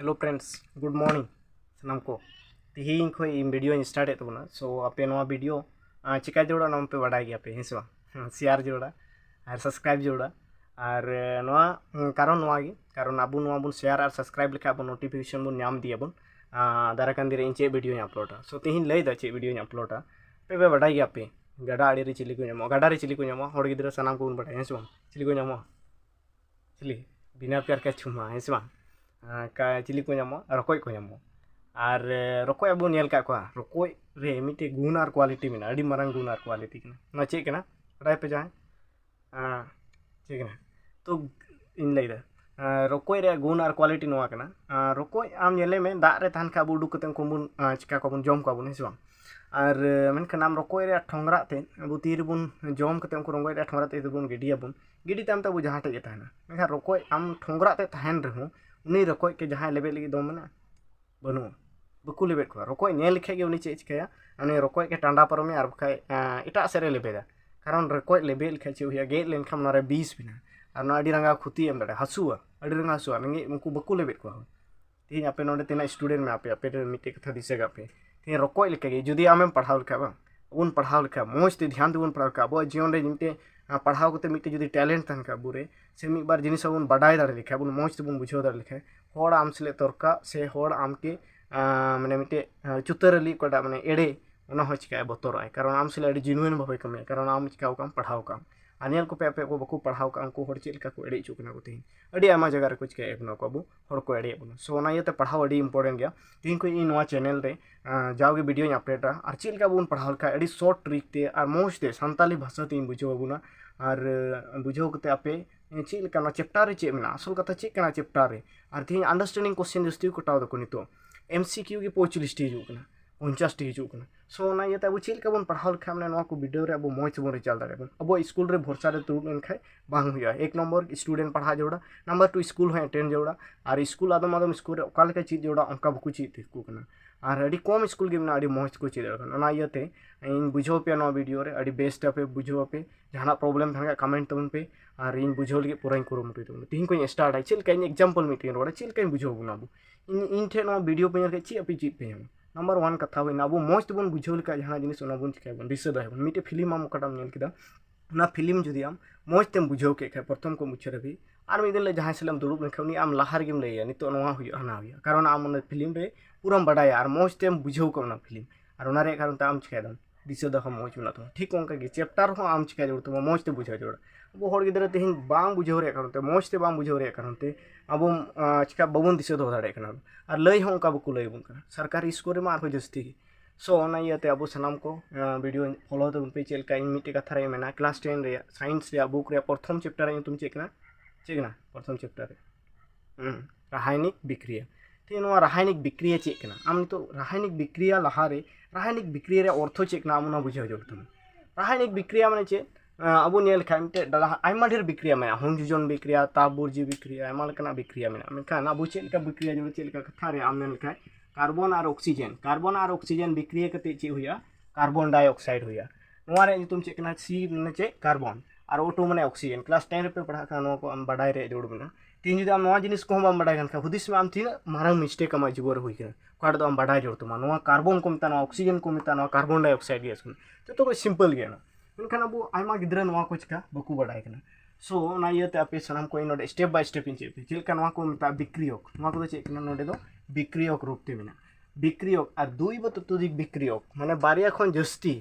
Hello friends good morning सामान को तीन खो वीडियो स्टार्ट तबना सो आपे वीडियो चिका जोड़ा नाम पे बाडा गया पे हेसे शेयर जोड़ा और सब्सक्राइब जोड़ा और कारण अब बन शेयर और सब्सक्राइब लेखा बन नोटिफिकेशन बन नाम दिया बन दाराकान दिन इन चे वीडियो अपलोडा सो तीन लैदा चे वीडियो अपलोडा पे बाडा गया पे गड़ा आड़ी चिली को नामो गड़ा चिली को नामो हर गिद्रा सानाम को बन बाडा हेसे चिली को नामो चिली बिना प्यार का छुमा हेसे का चिली को नामो रकोय को नामो और रकोय अब नेल का को रकोय रे मिटे गुण और क्वालिटी में अड़ी मारंग गुण और क्वालिटी कना ना चेक कना बड़ाय पे जाए चेक ना तो इन लैदा रकोय रे गुण और क्वालिटी नोआ कना रकोय आम नेले में दा रे तान का बुडू कते को बन चिका को बन जम को बन हेसे और मेनखान आम रकोय रे ठोंगरा ते अब तीर बन जम कते को रंगोय रे ठोंगरा ते बन गिडिया बन गिडी ताम तब जहाँ टे ताना मेखा रकोय आम ठोंगरा ते तहन रहो उनी रकोय के जहाँ लेबे लगी दो मना बनू बकू लेबे को रकोय नेल लिखे के उनी चे चिकाया उनी रकोय के टांडा परमे और बखाय एटा सेरे लेबेदा कारण रकोय लेबे लिखे चे हुया गे लेनखान नारे 20 बिना और ना अडी रंगा खुती एम दाडा हसुआ अडी रंगा हसुआ नंगे उनको बकू लेबे को तीन आपे नोडे तीना स्टूडेंट में आपे मिटे कथा दिसेगा पे तीन रकोय लिखे के जुदी आमेम पढ़ाव लिखा बा उन पढ़ाव लिखा मोज ते ध्यान देबन पढ़ाव का अब जीवन रे जिमते पढ़ाव कते मिटे जुदी टैलेंट तन का बुरे से मिक बार जिनिस बन बाडाय दारे लिखा बन मोज ते बन बुझाव दारे लिखा होड़ आम सले तोरका से होड़ आम के माने मिटे चुतरली कोडा माने एड़े उना हो चिका बतोराय कारण आम सले अड़ी जिनुइन भावे कमे कारण आम चिका काम पढ़ाव काम अनियल को पे को बको पढ़ाव का को होड़ चेल का को एड़े चुकना को तीन अड़ी आमा जगह रे कुछ के एकनो को अब होड़ को एड़े बन सो ना ये पढ़ाव अड़ी इंपोर्टेंट गया तीन को इन नोआ चैनल रे जाओगे वीडियो अपडेट और चेल का बन पढ़ाव का अड़ी शॉर्ट ट्रिक ते और मोज ते संताली भाषा ते बुझाव बुना और बुझाव कते आपे चेल का चैप्टर रे चे मेना असल कथा चेक करना चैप्टर रे और तीन अंडरस्टैंडिंग क्वेश्चन जस्ती कटाव दको नितो MCQ की 45 टी हिजुक ना 50 टी हिजुक ना सो ना ये अब चेल का बन पढ़ाव लखा माने नोआ को वीडियो रे अब मोज बन रिचाल दारे बन अब स्कूल रे भरोसा रे तुरुब एनखाय बांग हुया एक नंबर स्टूडेंट पढ़ा जोड़ा नंबर 2 स्कूल है अटेंड जोड़ा और स्कूल आदम आदम स्कूल रे ओका लेका चीज जोड़ा ओका बकु चीज तिकु कना और अड़ी कम स्कूल के ना अड़ी मोज को चीज कना ना येते इन बुझो पे नोआ वीडियो रे अड़ी बेस्ट पे बुझो पे जहाना प्रॉब्लम थाना कमेंट तबन पे और इन बुझो लगे पूरा इन कुरुमुटु तबन तीन को स्टार्ट है चेल का एग्जांपल मीटिंग रोड़ा चेल का बुझो बुना अब इन ठे नोआ वीडियो पे के ची अपि चीज पे नंबर 1 कथा होइना अब मोज तबन बुझो लका जहाना जिनिस ओना बन चिका बन दिस दय बन मिटे फिल्म आम कटाम नेल किदा ना फिल्म जुदी आम मोज तेम बुझो के खै प्रथम को मुछे रबी और मिदिन ले जहां सलम दुरुब लेखा आम लाहार गेम लैया नितो नोआ हुया हना हुया कारण आम ओना फिल्म रे पूरा बडाया और मोज तेम बुझो को ना फिल्म और ओना रे कारण ताम चिका दम दिस द हम मोज बना तो ठीक ओंका के चैप्टर हो आम चिका जोड़ तो मोज ते बुझा जोड़ अब हर गिदरा तेहिन बांग बुझो रे कारण ते मोज ते बांग बुझो रे कारण ते अब चिका बबन दिस दो दाड़े कना और लय हो ओंका बकु लय बन कना सरकारी स्कूल रे मार हो जस्ती सो ओना इयाते अब सनाम को वीडियो फॉलो तो पे चेल का इन मिटे कथा रे मेना क्लास 10 रे साइंस रे बुक रे प्रथम चैप्टर रे तुम चेक ना प्रथम चैप्टर रे रासायनिक बिक्रिया तीन रासायनिक बिक्रिया चेक ना आम तो रासायनिक बिक्रिया लहारे रासायनिक बिक्रिया रे अर्थ चेक ना आम बुझाव जोड़ तुम रासायनिक बिक्रिया माने चे अब नेल खाय मिटे आयमा ढेर बिक्रिया में हंजुजन बिक्रिया ताबुर्जी बिक्रिया आयमा लेकाना बिक्रिया में मेखान अब चेलका बिक्रिया जो चेलका कथा रे आम नेल खाय कार्बन और ऑक्सीजन बिक्रिया कते चे हुया कार्बन डाइऑक्साइड हुया नोआ रे तुम चेक ना सी माने चे कार्बन और O2 माने ऑक्सीजन क्लास 10 पे पढ़ा का नो को आम बडाय रे जोड़ बना तीन जुदी आम नोआ जिनिस को हम बडाय गन हुदिस में आम तीन मारंग मिस्टेक आम जुबर हुई के कोड दो आम बडाय जोड़ तुमा नोआ कार्बन को मिता नोआ ऑक्सीजन को मिता नोआ कार्बन डाइऑक्साइड गैस तो को सिंपल गया ना मेनखान अब आयमा गिद्रा नोआ को चिका बकु बडाय कना सो ना इयाते आपे सनाम को नोडे स्टेप बाय स्टेप इन चेप चेलका नोआ को मिता बिक्रियक नोआ को चेक ना नोडे दो बिक्रियक रूप ते मेना बिक्रियक और दुई बतुदिक बिक्रियक माने बारिया खन जस्ती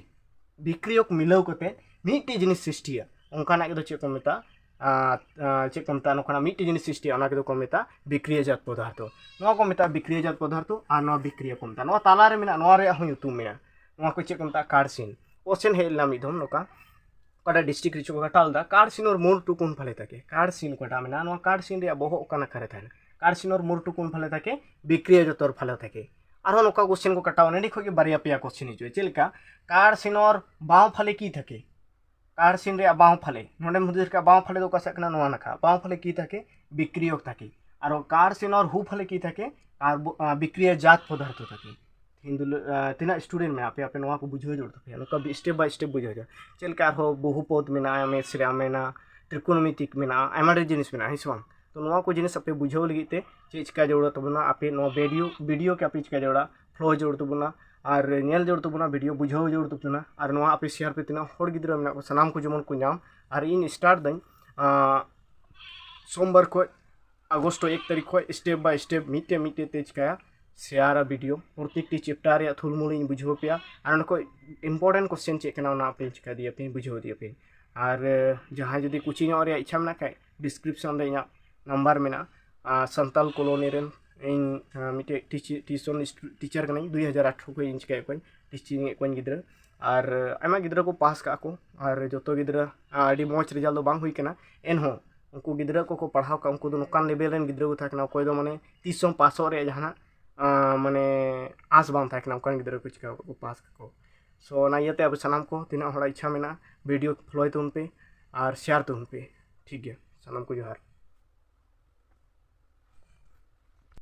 बिक्रियक मिलाव कते मिटे जिनिस सृष्टिया ओंकाना के दो चेक को मिता चेक को मिता नोखाना मिटे जिनिस सृष्टिया ओना के दो को मिता बिक्रियाजात पदार्थ नोआ को मिता बिक्रियाजात पदार्थ और नोआ बिक्रिया को मिता नोआ ताला रे मेना नोआ रे हो युतुम मेना नोआ को चेक को मिता कार्सिन क्वेश्चन हेलना मिधम नोका कटा डिस्ट्रिक्ट रिचो को कटालदा कार्सिन और मोर टुकुन फले ताके कार्सिन कोटा मेना नोआ कार्सिन रे बहो ओकाना करे थाना कार्सिन और मोर टुकुन फले ताके बिक्रियाजात और फले ताके आरो नोका क्वेश्चन को कटाव नेडी खो के बारिया पेया क्वेश्चन हिजो चेलका कार्सिन और बाव फले की थाके कार्सिन रे बाव फले नोडे मुदिर का बाव फले दो कासा कना नोआ नखा बाव फले की थाके बिक्रियक थाके आरो कार्सिन और हु फले की थाके बिक्रियाजात पदार्थ थाके हिंदू तीना स्टूडेंट में आपे नोआ को बुझो जोड़ तपे नोका स्टेप बाय स्टेप बुझो जा चेलका हो बहुपद मेना मेथ्स रे मेना त्रिकोणमितिक मेना आयमा ढेर जिनिस मेना हिसबां तो नवा को जिनिस आपे बुझाव लगिते चे चिका जरूरत तबना आपे नो वीडियो के आपे चिका जरूरत फ्लो जरूरत तबना और नेल जरूरत तबना वीडियो बुझाव जरूरत तबना और नवा आपे शेयर पे तना हर गिद्रा मेना को सनाम को जेमन को नाम और इन स्टार्ट दाई सोमवार को अगस्त 1 तारीख को स्टेप बाय स्टेप मिटे ते चिकाया शेयर वीडियो प्रत्येक चैप्टर या थुलमुल इन बुझाव पे और को इम्पोर्टेंट क्वेश्चन चे कना ना आपे चिका दिया पे बुझाव दिया पे और जहाँ जुदी कोचिंग और इच्छा में खाए डिस्क्रिप्शन रे नंबर में संताल कॉलोनी रेन इन मिटे ट्यूशन टीचर कना 2018 को इन चिका को टीचिंग को गिद्रा और आमा गिद्रा को पास का को और जो गिद्रा आडी मौज रिजल्ट दो बांग हुई कना एनहो उनको गिद्रा को पढ़ाव का उनको नोकान लेवल रेन गिद्रा को थाकना कोई दो माने 30 पास रे जहाना माने आस बांग थाकना उनकान गिद्रा को चिका को पास को सो ना ये अब सामान को तीना इच्छा में वीडियो फ्लो तुम पे और शेयर तुम पे ठीक है सामान को जोहार।